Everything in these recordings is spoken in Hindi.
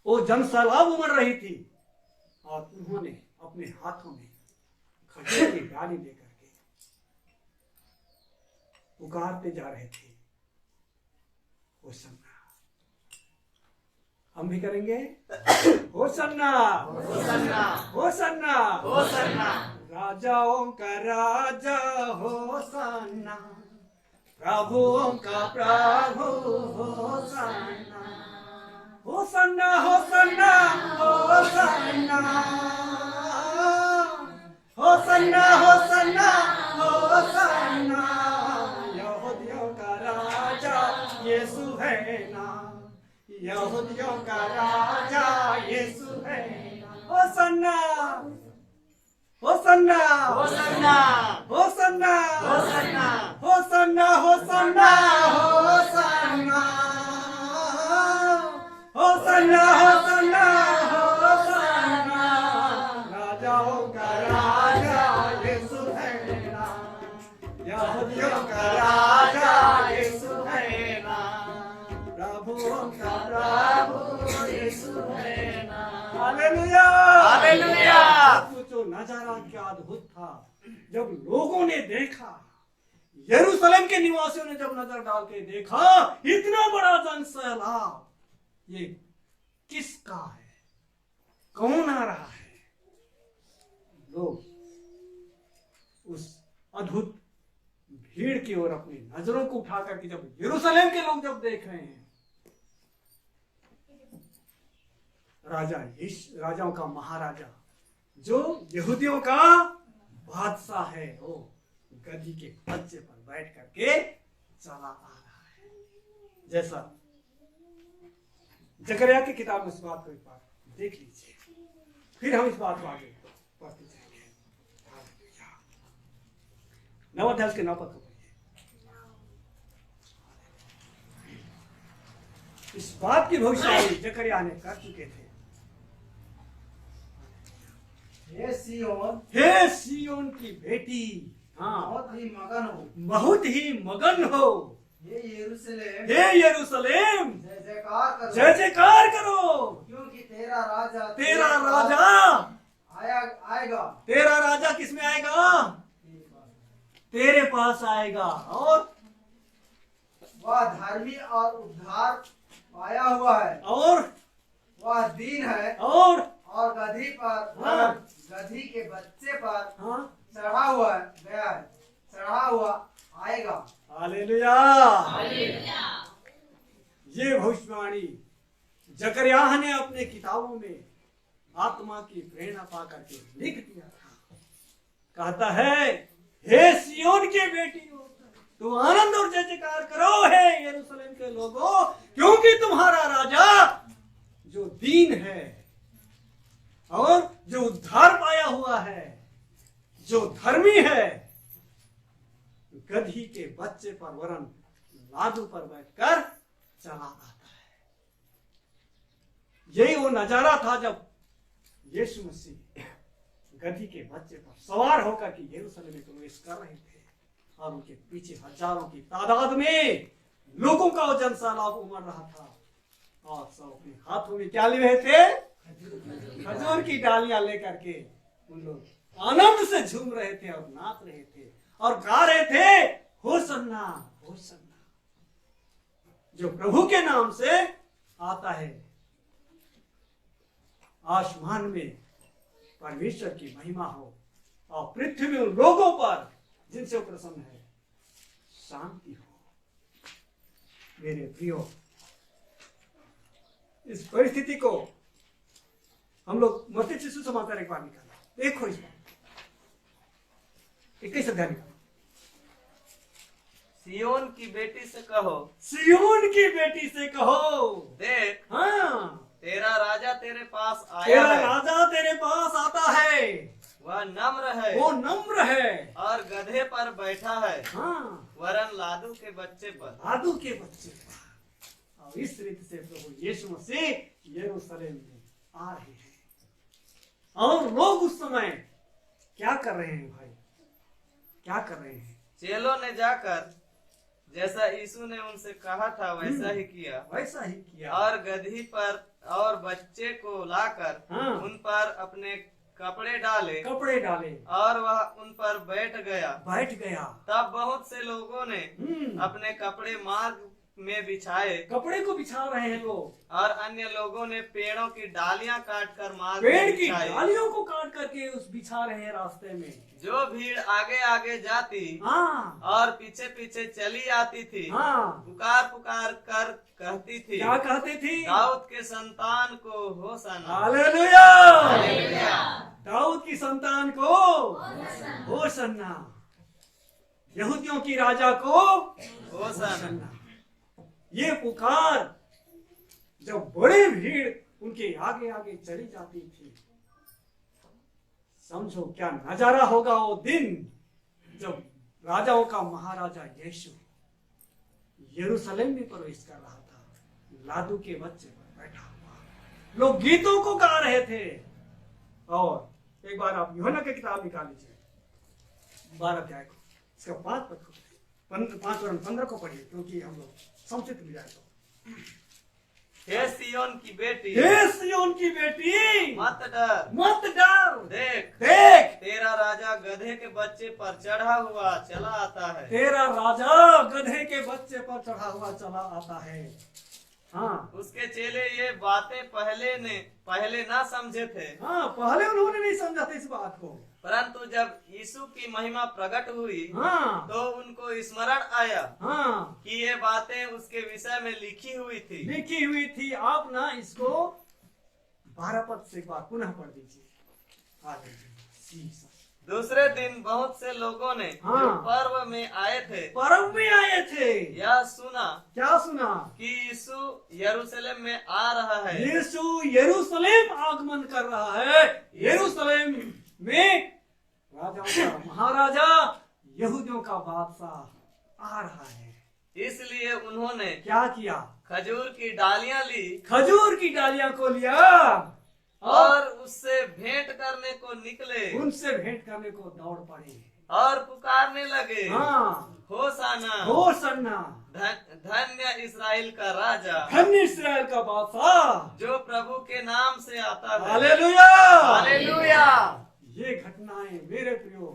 वो जनसैलाब उमड़ रही थी और उन्होंने अपने हाथों में खजूर की डाली लेकर के पुकारते जा रहे थे, होसन्ना। हम भी करेंगे, होसन्ना होसन्ना होसन्ना होसन्ना। राजाओं का राजा होसन्ना, प्रभुओं का प्रभु Hosanna. Hosanna Hosanna Hosanna Hosanna Hosanna Hosanna. यहूदियों का राजा यीशु है ना, यहूदियों का राजा यीशु है ना। Hosanna Hosanna Hosanna Hosanna Hosanna Hosanna Hosanna Hosanna Hosanna Hosanna Hosanna. राजाओं का राजा यीशु है ना, यहूदियों का राजा यीशु है ना, प्रभुओं का प्रभु यीशु है ना। Hallelujah hallelujah. जो नजारा क्या अद्भुत था, जब लोगों ने देखा, यरूशलेम के निवासियों ने जब नजर डाल के देखा, इतना बड़ा जनसैलाब, ये किसका है, कौन आ रहा है। लोग उस अद्भुत भीड़ की ओर अपनी नजरों को उठाकर के जब यरूशलेम के लोग जब देख रहे हैं, राजाओं का महाराजा जो यहूदियों का बादशाह है, वो गद्दी के बच्चे पर बैठ करके चला आ रहा है। जैसा जकरिया की किताब में इस बात को एक बार देख लीजिए, फिर हम इस बात को आगे पढ़ते जाएंगे। 9 अध्याय के 9 पद को पढ़िए। इस बात की भविष्यवाणी जकरिया ने कर चुके थे। हे सियोन की बेटी, हाँ, बहुत ही मगन हो, बहुत ही मगन हो। हे यरूशलेम, हे यरूशलेम, जय जयकार करो, जय जयकार करो, क्योंकि तेरा राजा आएगा। तेरा राजा किसमें आएगा? तेरे पास आएगा, और वह धर्मी और उद्धार पाया हुआ है, और वह दीन है और और गधी पर, हाँ। गधी के बच्चे पर हाँ, चढ़ा हुआ गया है, चढ़ा हुआ आएगा। हालेलुया। ये भविष्यवाणी जकरिया ने अपने किताबों में आत्मा की प्रेरणा पा करके लिख दिया था। कहता है, हे सियोन के बेटियों, तुम आनंद और जय जयकार करो, हे यरूशलेम के लोगों, क्योंकि तुम्हारा राजा जो दीन है और जो उद्धार पाया हुआ है, जो धर्मी है, गधी के बच्चे पर वरन लादू पर बैठकर चला आता है। यही वो नजारा था जब यीशु मसीह गधी के बच्चे पर सवार होकर के यरूशलेम में प्रवेश कर रहे थे, और उनके पीछे हजारों की तादाद में लोगों का वो जनसैलाब उमड़ रहा था, और सब अपने हाथों में क्या ले रहे थे? खजूर की डालियां लेकर के उन लोग आनंद से झूम रहे थे और नाच रहे थे और गा रहे थे, होसन्ना होसन्ना। जो प्रभु के नाम से आता है, आसमान में परमेश्वर की महिमा हो और पृथ्वी में उन लोगों पर जिनसे वो प्रसन्न है शांति हो। मेरे प्रियो, इस परिस्थिति को हम लोग मत्ती शिशु समाचार एक बार निकाला, देखो इस बार 21 अध्याय निकालो। सियोन की बेटी से कहो, सियोन की बेटी से कहो, देख हाँ, तेरा राजा तेरे पास आया तेरा है। राजा तेरे पास आता है, वह नम्र है, वो नम्र है और गधे पर बैठा है, हाँ, वरन लादू के बच्चे पर। लादू के बच्चे पर। और इस रीति से प्रभु यीशु मसीह यरूशलेम में आ रहे हैं, और लोग उस समय क्या कर रहे हैं भाई? क्या कर रहे हैं? चेलों ने जाकर जैसा यीशु ने उनसे कहा था वैसा ही किया, वैसा ही किया। और गदही पर और बच्चे को लाकर हाँ। उन पर अपने कपड़े डाले कपड़े डाले, और वह उन पर बैठ गया। बैठ गया। तब बहुत से लोगों ने अपने कपड़े मार्ग में बिछाए, कपड़े को बिछा रहे हैं लोग, और अन्य लोगों ने पेड़ों की डालियां काट कर मार्ग पेड़ में की बिछाई। डालियों को काट करके उस बिछा रहे हैं रास्ते में। जो भीड़ आगे आगे जाती हाँ और पीछे पीछे चली आती थी, हाँ, पुकार पुकार कर कहती थी, क्या कहते थे? दाऊद के संतान को होशाना। हालेलुया। हालेलुया। दाऊद की संतान को होशाना, यहूदियों की राजा को होशाना। ये पुकार जब बड़ी भीड़ उनके आगे आगे चली जाती थी, समझो क्या नजारा होगा वो दिन जब राजाओं का महाराजा यीशु यरूशलेम में प्रवेश कर रहा था, लादू के बच्चे पर बैठा हुआ। लोग गीतों को गा रहे थे। और एक बार आप यूहन्ना की किताब निकाल लीजिए, 12 अध्याय को, इसका 5 पद को, 5 और 15 को पढ़िए, क्योंकि हम लोग संक्षिप्त मिल जाए तो। हे सियोन की बेटी, हे सियोन की बेटी, मत डर, मत डर, देख देख तेरा राजा गधे के बच्चे पर चढ़ा हुआ चला आता है। तेरा राजा गधे के बच्चे पर चढ़ा हुआ चला आता है। हाँ उसके चेले ये बातें पहले ना समझे थे, हाँ, पहले उन्होंने नहीं समझा था इस बात को, परंतु जब यीशु की महिमा प्रकट हुई हाँ तो उनको स्मरण आया हाँ, कि ये बातें उसके विषय में लिखी हुई थी। लिखी हुई थी। आप ना इसको 12 पद से एक बार पुनः पढ़ दीजिए। हालेलुया। दूसरे दिन बहुत से लोगों ने हाँ। जो पर्व में आए थे, पर्व में आए थे, यह सुना क्या सुना? कि यीशु यरूशलेम में आ रहा है। यीशु यरूशलेम आगमन कर रहा है। यरूशलेम में राजाओं का महाराजा, यहूदियों का बादशाह आ रहा है। इसलिए उन्होंने क्या किया? खजूर की डालियां ली खजूर की डालियां को लिया और उससे भेंट करने को निकले, उनसे भेंट करने को दौड़ पड़े और पुकारने लगे, हाँ, होशाना, होशाना, धन्य इस्राएल का राजा, धन्य इस्राएल का बादशाह जो प्रभु के नाम से आता है। हालेलुया। हालेलुया। ये घटनाएं मेरे प्रियो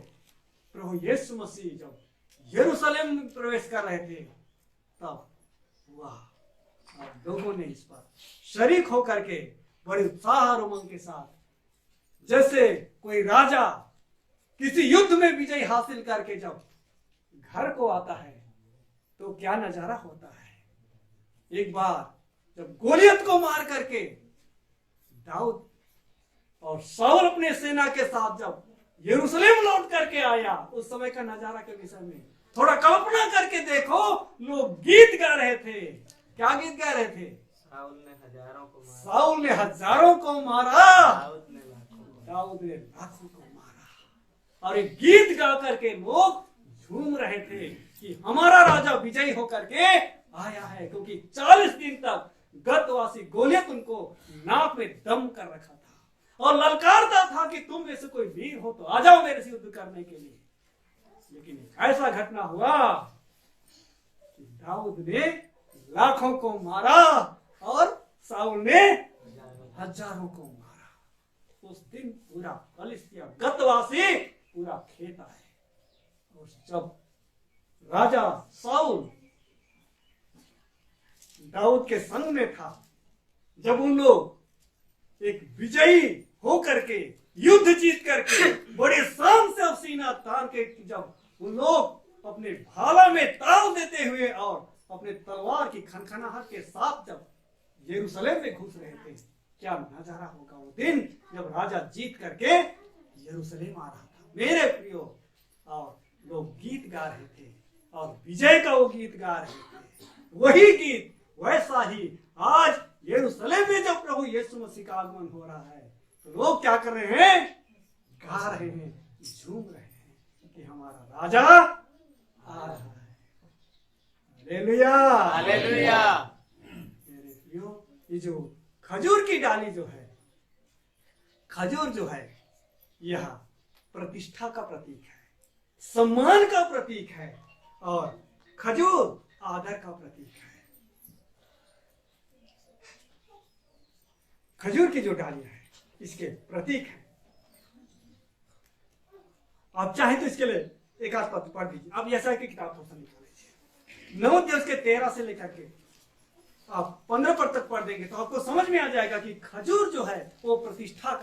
प्रभु यीशु मसीह जब यरूशलेम में प्रवेश कर रहे थे तब हुआ, और लोगों ने इस पर शरीक होकर के बड़े उत्साह और उमंग के साथ, जैसे कोई राजा किसी युद्ध में विजय हासिल करके जब घर को आता है तो क्या नजारा होता है। एक बार जब गोलियत को मार करके दाऊद और शाऊल अपने सेना के साथ जब यरूशलेम लौट करके आया, उस समय का नजारा के विषय में थोड़ा कल्पना करके देखो। लोग गीत गा रहे थे। क्या गीत गा रहे थे? साउल ने हजारों को मारा, साउल ने हजारों को मारा, दाऊद ने लाखों को। दाऊद ने लाखों को मारा। और एक गीत गा करके लोग झूम रहे थे कि हमारा राजा विजयी होकर के आया है, क्योंकि 40 दिन तक गतवासी गोलियत उनको नाक में दम कर रखा था और ललकारता था कि तुम में से कोई वीर हो तो आ जाओ मेरे से युद्ध करने के लिए। लेकिन ऐसा घटना हुआ कि दाऊद ने लाखों को मारा और साउल ने हजारों को मारा। उस दिन पूरा फलिस्तिया गतवासी पूरा खेता है। और जब राजा साउल दाऊद के संग में था, जब उन लोग एक विजयी होकर के युद्ध जीत करके बड़े शान से सीना तान के जब उन लोग अपने भाला में ताव देते हुए और अपने तलवार की खनखनाहट के साथ जब यरूशलेम में घुस रहे थे, क्या नजारा होगा वो दिन जब राजा जीत करके यरूशलेम आ रहा था। मेरे प्रियो, और लोग गीत गा रहे थे और विजय का वो गीत गा रहे थे। वही गीत वैसा ही आज यरूशलेम में जब प्रभु यीशु मसीह का आगमन हो रहा है तो लोग क्या कर रहे हैं? गा रहे हैं, झूम रहे हैं कि हमारा राजा आ रहा है। Hallelujah, hallelujah. मेरे प्रियो, ये जो खजूर की डाली जो है, खजूर जो है, यह प्रतिष्ठा का प्रतीक है, सम्मान का प्रतीक है। और खजूर आदर का प्रतीक है। खजूर की जो डालियां हैं इसके प्रतीक है। आप चाहे तो इसके लिए एक आध पद पढ़ दीजिए। आप ऐसा की किताब थोड़ा सा निकाल लीजिए। 9 अध्याय उसके 13 से लेकर के आप 15 पद तक पढ़ देंगे तो आपको समझ में आ जाएगा कि खजूर जो है वो प्रतिष्ठा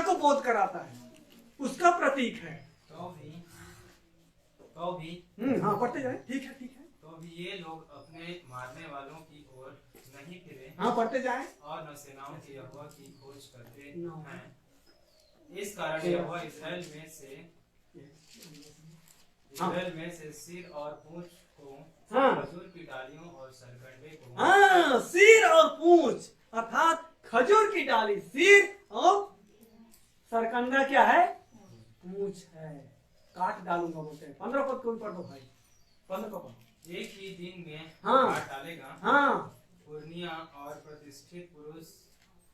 को बोध कराता है, उसका प्रतीक है। तो भी हाँ पढ़ते जाए। ठीक है ठीक है। तो भी ये लोग अपने मारने वालों की ओर नहीं फिरे हाँ पढ़ते जाए। और न सेनाओं की यहोवा की खोज करते No. हैं। इस कारण यहोवा इस्राएल में से सिर और पूंछ को, हाँ। खजूर की डालियों और सरकंडे को, हाँ, सिर और पूंछ अर्थात खजूर की डाली सिर और सरकंडा क्या है? पूंछ है। काट डालूंगा बोलते हैं। 15 पद को भी पढ़ दो भाई। 15 पद एक ही दिन में हाँ। काट डालेगा। हाँ पुरनिया और प्रतिष्ठित पुरुष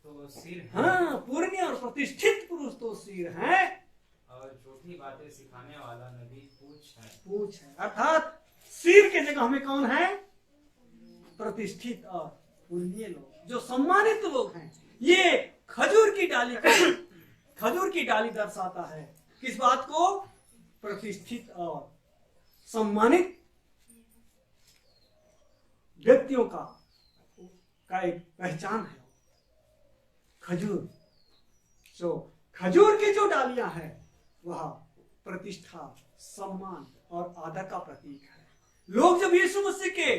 तो सिर है, हाँ, पूर्णी और प्रतिष्ठित पुरुष तो सिर है और झूठी बातें सिखाने वाला नबी पूंछ है। पूंछ है। अर्थात सिर के जगह में कौन है? प्रतिष्ठित और पूर्णीय लोग, जो सम्मानित लोग हैं। ये खजूर की डाली दर्शाता है किस बात को? प्रतिष्ठित और सम्मानित व्यक्तियों का एक पहचान है खजूर। जो खजूर की जो डालियां हैं वह प्रतिष्ठा, सम्मान और आदर का प्रतीक है। लोग जब यीशु मसीह के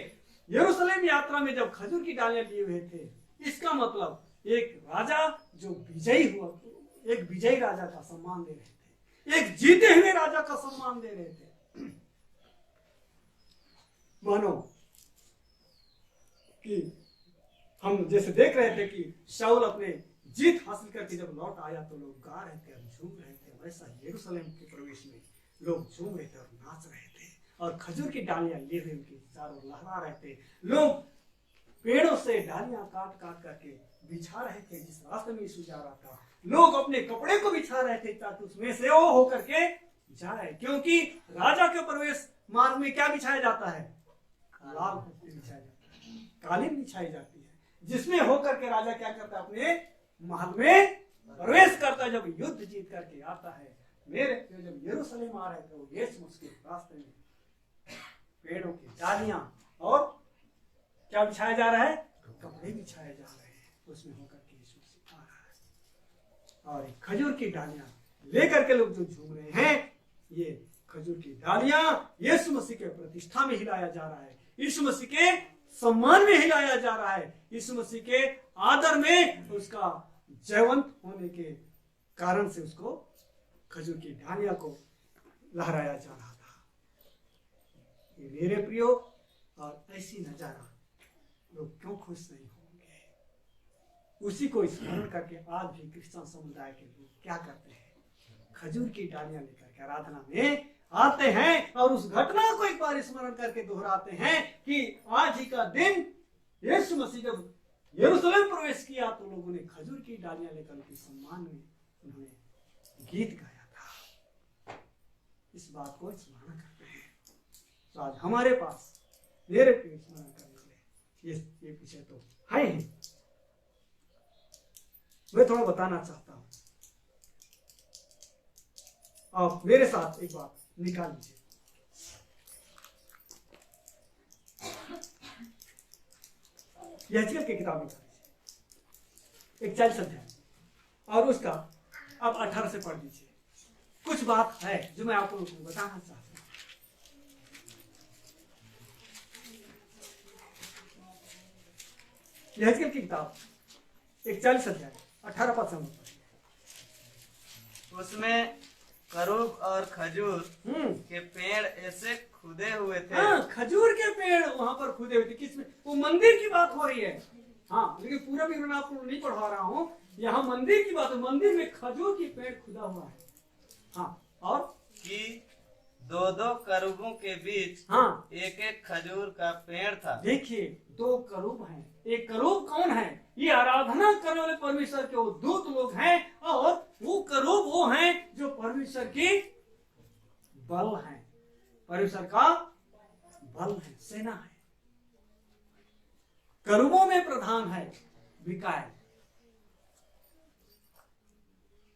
यरूशलेम यात्रा में जब खजूर की डालियां लिए हुए थे, इसका मतलब एक राजा जो विजयी हुआ, एक विजयी राजा का सम्मान दे रहे थे, एक जीते हुए राजा का सम्मान दे रहे थे। मानो कि हम जैसे देख रहे थे कि शाऊल अपने जीत हासिल करके जब लौट आया तो लोग गा रहे थे और झूम रहे थे, वैसा यरूशलेम के प्रवेश में लोग झूम रहे थे और नाच रहे थे और खजूर की डालियां लिए हुए उनके चारों लहरा रहे थे। लोग पेड़ों से डालियां काट काट करके बिछा रहे थे जिस रास्ते में यीशु जा रहा था। लोग अपने कपड़े को बिछा रहे थे ताकि उसमें से वो होकर के जाए, क्योंकि राजा के प्रवेश मार्ग में क्या बिछाया जाता है? लाल पट्टी बिछाई जाती है, कालीन बिछाई जाती है, जिसमें होकर के राजा क्या करता है? अपने महल में प्रवेश करता है। जब युद्ध जीत करके आता है, मेरे जब यरूशलेम आ रहे थे वो यीशु मसीह के रास्ते में पेड़ों की डालियां और क्या बिछाया जा रहा है? कपड़े बिछाए जा रहे हैं, उसमें होकर के यीशु मसीह आ रहा है। और खजूर की डालियां लेकर के लोग जो झूम रहे हैं, ये खजूर की डालियां यीशु मसीह के प्रतिष्ठा में हिलाया जा रहा है, यीशु मसीह के सम्मान में हिलाया जा रहा है, यीशु मसीह के आदर में उसका जयवंत होने के कारण से उसको खजूर की डालियां को लहराया जा रहा था। ये मेरे प्रियो, और ऐसी नजारा लोग क्यों खुश नहीं होंगे? उसी को स्मरण करके आज भी क्रिश्चियन समुदाय के लोग क्या करते हैं? खजूर की डालियां लेकर के आराधना में आते हैं और उस घटना को एक बार स्मरण करके दोहराते हैं कि आज ही का दिन यीशु मसीह जब यरूशलेम प्रवेश किया तो लोगों ने खजूर की डालियां लेकर उनके सम्मान में उन्होंने गीत गाया था। इस बात को स्मरण करते हैं। तो आज हमारे पास मेरे प्रिय स्मरण करने वाले ये विषय तो है ही। मैं थोड़ा बताना चाहता हूं, आप मेरे साथ एक बात निकाल लीजिए। यहेजकेल की किताब निकाल लीजिए, 41 अध्याय और उसका अब 18 से पढ़ दीजिए। कुछ बात है जो मैं आपको बताना चाहता हूं। यहेजकेल की किताब 41 अध्याय 18 पद से उसमें करूब और खजूर के पेड़ ऐसे खुदे हुए थे। हाँ, खजूर के पेड़ वहां पर खुदे हुए थे। किसमें? वो मंदिर की बात हो रही है। हाँ, लेकिन पूरा विवरण आपको नहीं पढ़ा रहा हूँ। यहाँ मंदिर की बात है। मंदिर में खजूर की पेड़ खुदा हुआ है। हाँ, और कि दो दो करूबों के बीच हाँ, एक एक खजूर का पेड़ था। देखिए 2 करूब हैं। एक करूब कौन है? ये आराधना करने वाले परमेश्वर के वो दूत लोग हैं, और वो करूब वो हैं जो परमेश्वर की बल हैं, परमेश्वर का बल है, सेना है। करूबों में प्रधान है मिकाएल।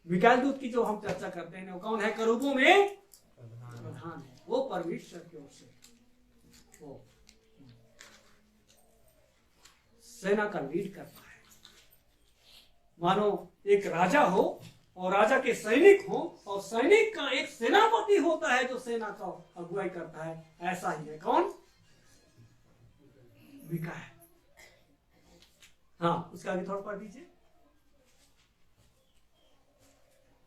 मिकाएल दूत की जो हम चर्चा करते हैं वो कौन है? करूबों में प्रधान है। वो परमेश्वर की ओर से वो सेना का लीड करता है। मानो एक राजा हो और राजा के सैनिक हो और सैनिक का एक सेनापति होता है जो सेना का अगुवाई करता है। ऐसा ही है कौन? मिकाएल। हाँ, उसके आगे थोड़ा पढ़ दीजिए।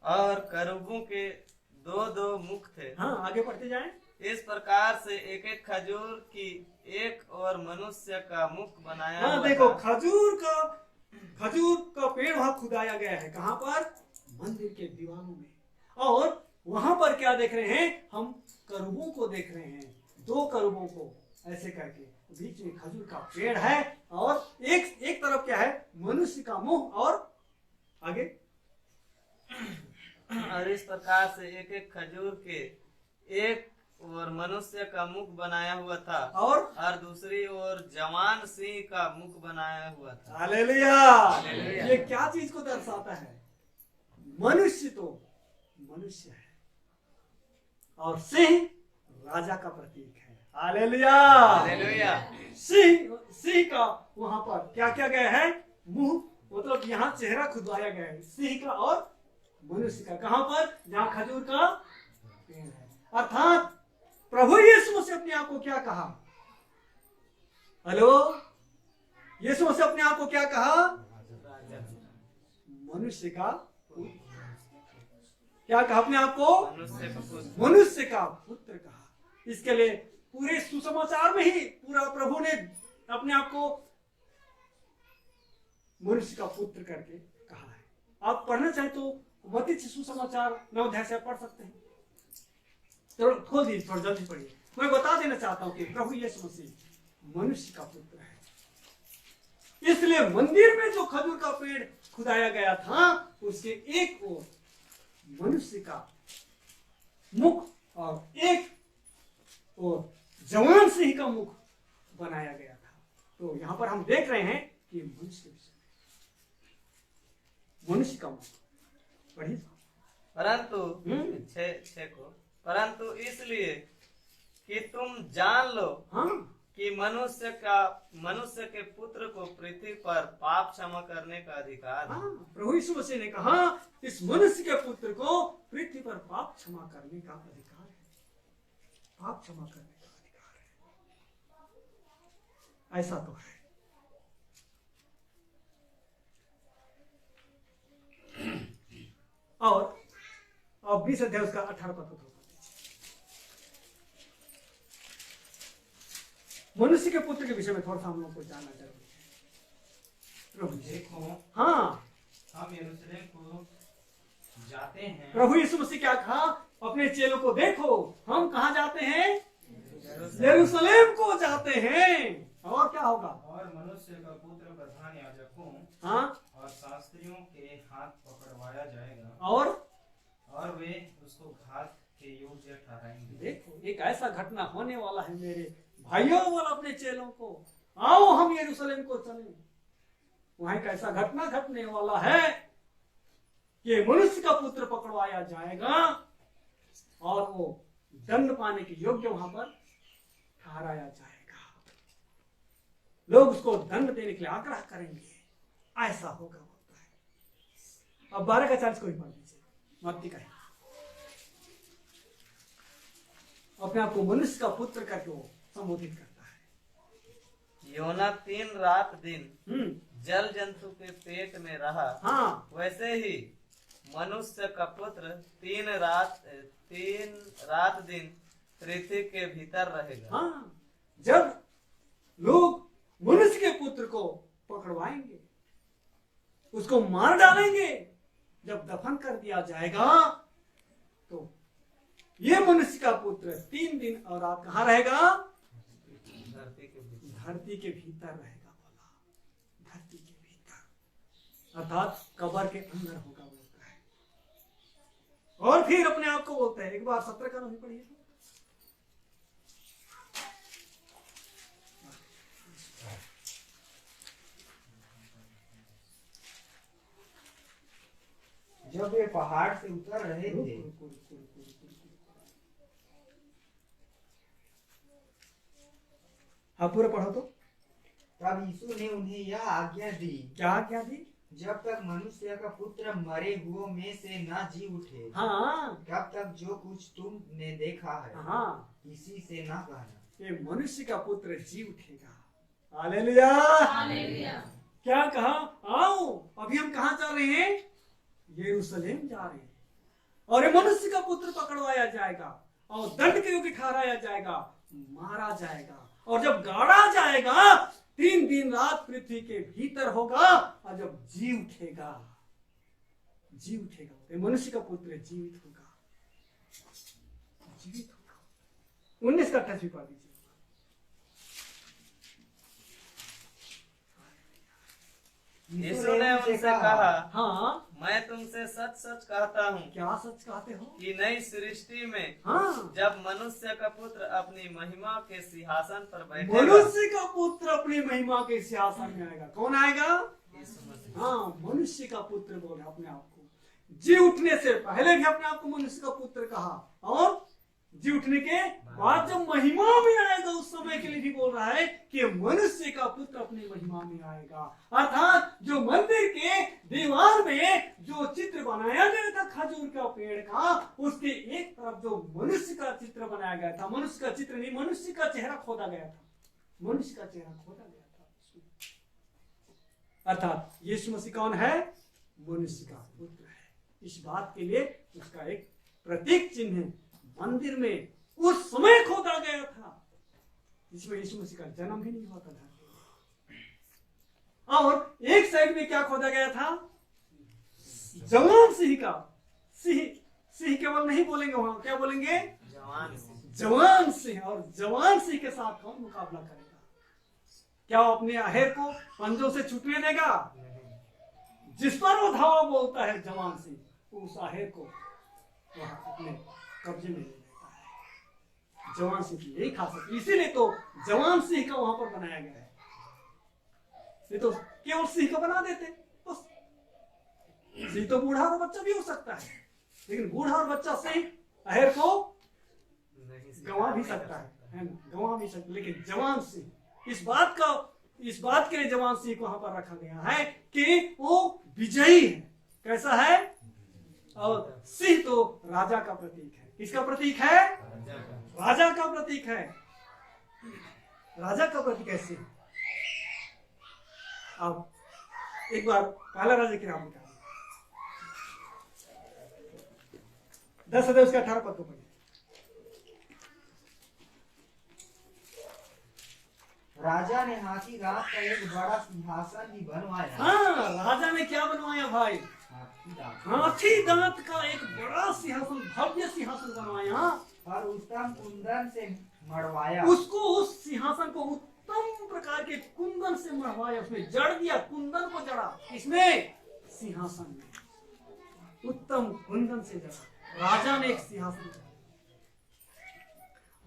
और करूबों के दो दो मुख थे। हाँ, आगे पढ़ते जाएं। इस प्रकार से एक एक खजूर की एक और मनुष्य का मुख बनाया हाँ, हुआ देखो था। खजूर का पेड़ वहां खुदाया गया है। कहाँ पर? मंदिर के दीवारों में। और वहां पर क्या देख रहे हैं? हम करूबों को देख रहे हैं, दो करूबों को ऐसे करके। बीच में खजूर का पेड़ है और एक तरफ क्या है? मनुष्य का मुंह। और आगे और इस प्रकार से एक एक खजूर के एक और मनुष्य का मुख बनाया हुआ था और दूसरी ओर जवान सिंह का मुख बनाया हुआ था। हालेलुया। ये क्या चीज को दर्शाता है? मनुष्य तो मनुष्य है और सिंह राजा का प्रतीक है। हालेलुया। सिंह का वहां पर क्या क्या गया है? मुंह, मतलब यहाँ चेहरा खुदवाया गया है सिंह का और मनुष्य का। कहां पर? जहां खजूर का पेड़ है। अर्थात प्रभु यीशु मसीह अपने आप को क्या कहा? हेलो, यीशु मसीह अपने आप को क्या कहा? मनुष्य का क्या कहा अपने आप को? मनुष्य का पुत्र कहा। इसके लिए पूरे सुसमाचार में ही पूरा प्रभु ने अपने आप को मनुष्य का पुत्र करके कहा है। आप पढ़ना चाहे तो मत्ती सुसमाचार 9 अध्याय से पढ़ सकते हैं। तो खोल दीजिए, थोड़ा जल्दी पढ़िए। मैं बता देना चाहता हूं कि प्रभु यीशु मसीह मनुष्य का पुत्र है। इसलिए मंदिर में जो खजूर का पेड़ खुदाया गया था उसके एक ओर मनुष्य का मुख और एक ओर जवान सिंह का मुख बनाया गया था। तो यहां पर हम देख रहे हैं कि मनुष्य का मुख। पढ़िए। परंतु इसलिए कि तुम जान लो कि मनुष्य के पुत्र को पृथ्वी पर पाप क्षमा करने का अधिकार है। प्रभु यीशु मसीह ने कहा इस मनुष्य के पुत्र को पृथ्वी पर पाप क्षमा करने का अधिकार है। पाप क्षमा करने का अधिकार है। ऐसा तो है। और अब 20 अध्याय उसका 18 पद को मनुष्य के पुत्र के विषय में थोड़ा सा हम लोग को जानना जरूरी है। प्रभु देखो, हाँ, हम यरूशलेम को जाते हैं। प्रभु यीशु मसीह क्या कहा अपने चेलों को? देखो, हम कहाँ जाते हैं? यरूशलेम को जाते हैं। और क्या होगा? और मनुष्य का पुत्र प्रधान याजकों और शास्त्रियों के हाथ पकड़वाया जाएगा और वे उसको घात के योग्य ठहराएंगे। देखो, एक ऐसा घटना होने वाला है मेरे भाइयों वाला अपने चेलों को, आओ हम यरूशलेम को चलें। वहां एक ऐसा घटना घटने वाला है कि मनुष्य का पुत्र पकड़वाया जाएगा और वो दंड पाने के योग्य वहां पर ठहराया जाएगा। लोग उसको दंड देने के लिए आग्रह करेंगे। ऐसा होगा होता है। अब 12 का 40 को ही पढ़ लीजिए। मत्ती का अपने आप को मनुष्य का पुत्र करके वो संबोधित करता है। योना 3 रात दिन जल जंतु के पेट में रहा, वैसे ही मनुष्य का पुत्र 3 रात दिन पृथ्वी के भीतर रहेगा। जब लोग मनुष्य के पुत्र को पकड़वाएंगे, उसको मार डालेंगे, जब दफन कर दिया जाएगा तो ये मनुष्य का पुत्र 3 दिन और रात कहाँ रहेगा? धरती के भीतर रहेगा। बोला धरती के भीतर, अर्थात कब्र के अंदर होगा बोलता है। और फिर अपने आप को बोलता है, एक बार 17 का नहीं पढ़िए। वे पहाड़ से उतर रहे थे। हाँ पूरा पढ़ो तो। तब यीशु ने उन्हें यह आज्ञा दी, क्या दी? जब तक मनुष्य का पुत्र मरे हुओं में से न जी उठे, हाँ तब तक जो कुछ तुमने देखा है, हाँ, इसी से न कहना। ये मनुष्य का पुत्र जी उठेगा। हालेलुया। क्या कहा? आओ, अभी हम कहाँ जा रहे हैं? यरूशलेम जा रहे हैं। और ये मनुष्य का पुत्र पकड़वाया जाएगा और दंड के योग्य ठहराया जाएगा, मारा जाएगा, और जब गाड़ा जाएगा 3 दिन रात पृथ्वी के भीतर होगा, और जब जी उठेगा, ये मनुष्य का पुत्र जीवित होगा। 19 का 28 पढ़ दीजिए। यीशु ने उनसे कहा, हाँ, मैं तुमसे सच सच कहता हूँ क्या सच कहते हो? कि नई सृष्टि में हाँ, जब मनुष्य का पुत्र अपनी महिमा के सिंहासन पर बैठेगा, मनुष्य का पुत्र अपनी महिमा के सिंहासन में आएगा। कौन आएगा? यीशु मसीह। हाँ, मनुष्य का पुत्र बोले अपने आप को। जी उठने से पहले भी अपने आप को मनुष्य का पुत्र कहा, और जी उठने के बाद जब महिमा में आएगा उस समय के लिए भी बोल रहा है कि मनुष्य का पुत्र अपनी महिमा में आएगा। अर्थात जो मंदिर के दीवार में जो चित्र बनाया गया था खजूर का पेड़ का, उसके एक तरफ जो मनुष्य का चित्र बनाया गया था, मनुष्य का चित्र नहीं, मनुष्य का चेहरा खोदा गया था, मनुष्य का चेहरा खोदा गया था। अर्थात यीशु मसीह कौन है? मनुष्य का पुत्र है। इस बात के लिए उसका एक प्रतीक चिन्ह है, मंदिर में उस समय खोदा गया था जिसमें यीशु मसीह का जन्म भी नहीं हुआ था धरती में। और एक साइड में क्या खोदा गया था? जवान सिंह का। सिंह केवल नहीं बोलेंगे, वहां क्या बोलेंगे? जवान सिंह। और जवान सिंह के साथ कौन मुकाबला करेगा? क्या वो अपने आहेर को पंजों से छूटने देगा? जिस पर वो धावा बोलता है जवान सिंह, उस आहेर को वहां अपने कब्जे में ले लेता है। जवान सिंह की यही खासियत, इसीलिए तो जवान सिंह का वहां पर बनाया गया है। ये तो केवल सिंह का बना देते बस। सिंह तो बूढ़ा और बच्चा भी हो सकता है, लेकिन बूढ़ा और बच्चा सिंह अहेर को गंवा भी सकता है ना, गंवा भी सकता, लेकिन जवान सिंह, इस बात के लिए जवान सिंह को वहां पर रखा गया है कि वो विजयी है। कैसा है? और सिंह तो राजा का प्रतीक है। किसका प्रतीक है? राजा का प्रतीक है। राजा का प्रतीक है सिंह। अब एक बार पहला राजा की नाम निकालिए, 10 अध्याय उसका 18 पद को पढ़िए। राजा ने हाथी दांत का एक बड़ा सिंहासन भी बनवाया। हाँ, राजा ने क्या बनवाया भाई? हाथी दांत का एक बड़ा सिंहासन, भव्य सिंहासन बनवाया और उत्तम कुंदन से मढ़वाया। उसको, उस सिंहासन को उत्तम प्रकार के कुंदन से मढ़वाया, उसमें जड़ दिया, कुंदन को जड़ा। इसमें सिंहासन में उत्तम कुंदन से जड़ा राजा ने एक सिंहासन।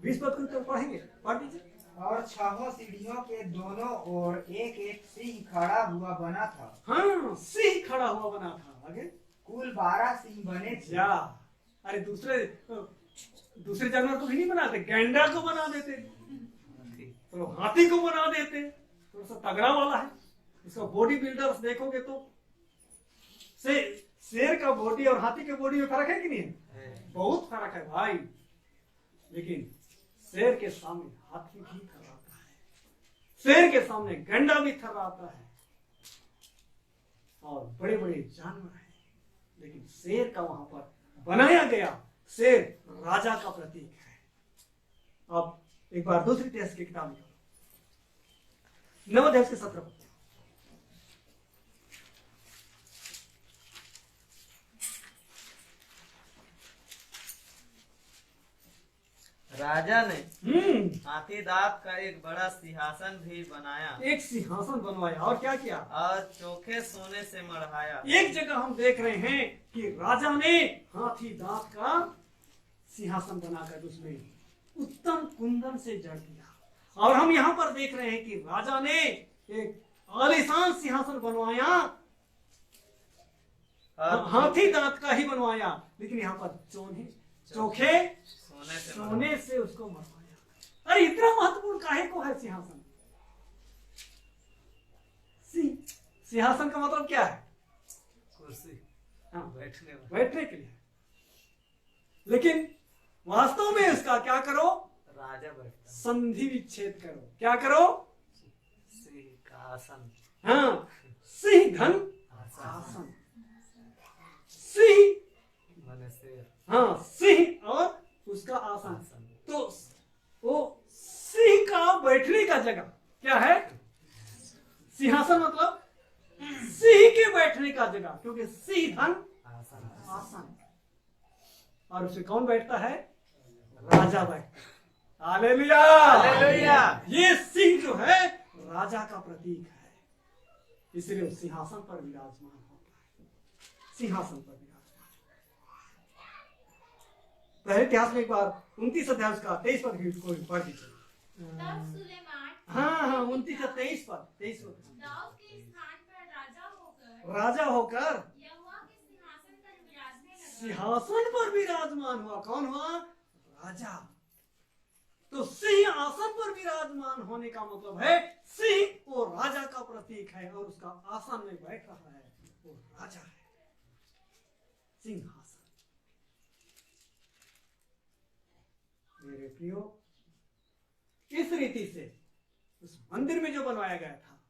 20 पद को पढ़ेंगे, पढ़ दीजिए। और 6 सीढ़ियों के दोनों ओर एक एक सिंह खड़ा हुआ बना था। हाँ, सिंह खड़ा हुआ बना था। आगे कुल 12 सिंह बने थे। अरे दूसरे जानवर को भी नहीं बनाते, गैंडा को बना देते, तो हाथी को बना देते। थोड़ा सा तगड़ा वाला है, इसका बॉडी बिल्डर्स देखोगे तो शेर का बॉडी और हाथी के बॉडी में फर्क है कि नहीं है? बहुत फर्क है भाई। लेकिन शेर के सामने हाथी भी थर्राता है, शेर के सामने गंडा भी थर्राता है, और बड़े बड़े जानवर हैं, लेकिन शेर का वहां पर बनाया गया। शेर राजा का प्रतीक है। अब एक बार दूसरी टेस्ट की किताब निकालो, 9 अध्याय से 17 पद। राजा ने हाथी दांत का एक बड़ा सिंहासन भी बनाया, एक सिंहासन बनवाया, और क्या किया? और चोखे सोने से मढ़ाया। एक जगह हम देख रहे हैं कि राजा ने हाथी दांत का सिंहासन बनाकर उसमें उत्तम कुंदन से जड़ दिया, और हम यहाँ पर देख रहे हैं कि राजा ने एक आलीशान सिंहासन बनवाया हाथी दांत का ही बनवाया, लेकिन यहाँ पर चोखे सोने से उसको बनवाया। अरे इतना महत्वपूर्ण काहे को है सिंहासन? सिंहासन का मतलब क्या है? कुर्सी, हाँ, बैठने के लिए। लेकिन वास्तव में उसका क्या करो? राजा बैठता, संधि विच्छेद करो। क्या करो? सिंह का आसन। हाँ, सिंह धन आसन। सिंह माने शेर। हाँ, सिंह और उसका आसन। तो वो सिंह का बैठने का जगह क्या है? सिंहासन मतलब सिंह के बैठने का जगह, क्योंकि सिंह धन आसन। और उसमें कौन बैठता है? राजा बैठता है। Hallelujah, hallelujah. ये सिंह जो है राजा का प्रतीक है, इसलिए वो सिंहासन पर विराजमान होता है। सिंहासन पर विराजमान। पहले इतिहास में एक बार 29 अध्याय उसका 23 पद भी कोई पढ़ दीजिए। तब सुलेमान हाँ, 29 का 23 पद। दाऊद के स्थान पर राजा होकर यहोवा के सिंहासन पर विराजने लगा। सिंहासन पर विराजमान हुआ। कौन हुआ? राजा। तो सिंह आसन पर विराजमान होने का मतलब है सिंह वो राजा का प्रतीक है, और उसका आसन में बैठ रहा है वो राजा है। सिंहासन। मेरे प्रियो, इस रीति से उस मंदिर में जो बनवाया गया था,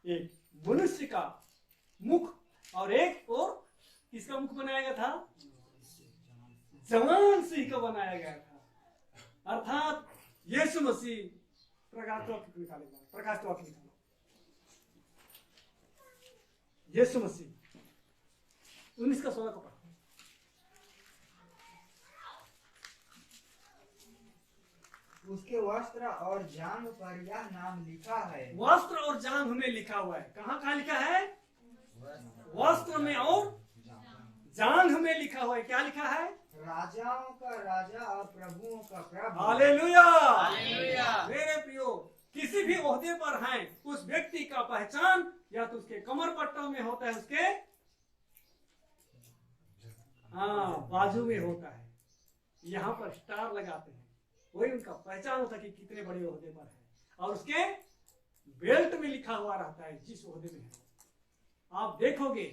एक मनुष्य का मुख और एक और किसका मुख बनाया गया था? जवान सिंह का बनाया गया था। अर्थात यीशु मसीह। प्रकाश तो निकालेगा, प्रकाश तो निकालो। यीशु मसीह 19 का 16 का पढ़ो। उसके वस्त्र और जांघ पर यह नाम लिखा है। वस्त्र और जांघ में लिखा हुआ है। कहाँ कहाँ लिखा है? वस्त्र में और जांघ में लिखा हुआ है। क्या लिखा है? राजाओं का राजा और प्रभुओं का प्रभु। Hallelujah, hallelujah. मेरे प्रियो, किसी भी ओहदे पर हैं उस व्यक्ति का पहचान या तो उसके कमर पट्टों में होता है, उसके बाजू में होता है। यहाँ पर स्टार लगाते हैं, वही उनका पहचान होता है कि कितने बड़े ओहदे पर है। और उसके बेल्ट में लिखा हुआ रहता है जिस ओहदे में है। आप देखोगे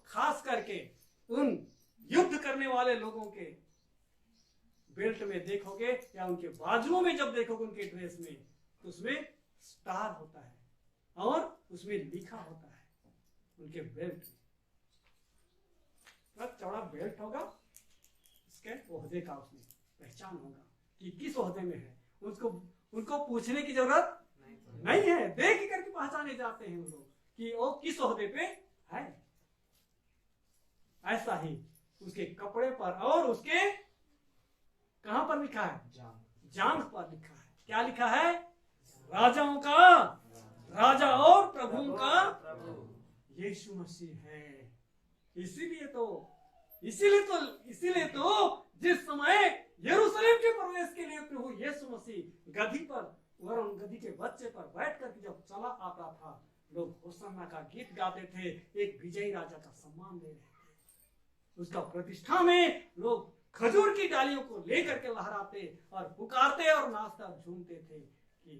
खास करके उन युद्ध करने वाले लोगों के बेल्ट में देखोगे या उनके बाजुओं में जब देखोगे उनके ड्रेस में, तो उसमें स्टार होता है और उसमें लिखा होता है उनके बेल्ट में। चौड़ा बेल्ट होगा, उसके ओहदे का उसमें पहचान होगा कि किस ओहदे में है। उनको पूछने की जरूरत नहीं है, देख करके पहचाने जाते हैं लोग कि वो किस ओहदे पे है। ऐसा ही उसके कपड़े पर और उसके कहां पर लिखा है? जांघ पर लिखा है। क्या लिखा है? राजाओं का राजा और प्रभुओं का प्रभु यीशु मसीह है। इसीलिए तो जिस समय यरूशलेम के प्रवेश के लिए प्रभु यीशु मसीह गधी पर वरुण गधी के बच्चे पर बैठ कर जब चला आता था, लोग होसन्ना का गीत गाते थे, एक विजयी राजा का सम्मान दे रहे थे। उसका प्रतिष्ठा में लोग खजूर की डालियों को लेकर के लहराते और पुकारते और नाचते और झूमते थे कि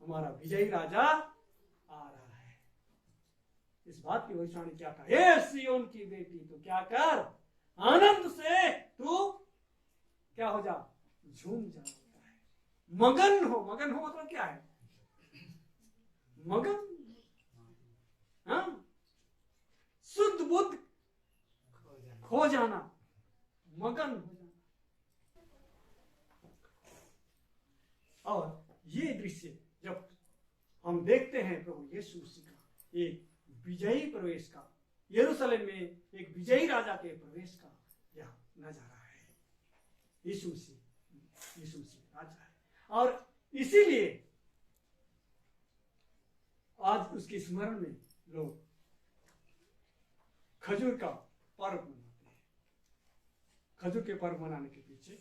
हमारा विजयी राजा आ रहा है। इस बात की भविष्यवाणी क्या था? हे सियोन की बेटी, तो क्या कर, आनंद से तू क्या हो जा, झूम जा। मगन हो मतलब क्या है? मगन, शुद्ध बुद्ध खो जाना, मगन हो जाना। और ये दृश्य जब हम देखते हैं प्रभु यीशु मसीह का एक विजयी प्रवेश का, यरूशलेम में एक विजयी राजा के प्रवेश का यह नजारा है। यीशु मसीह राजा है, और इसीलिए आज उसके स्मरण में लोग खजूर का पर्व मनाते हैं। खजूर के पर्व मनाने के पीछे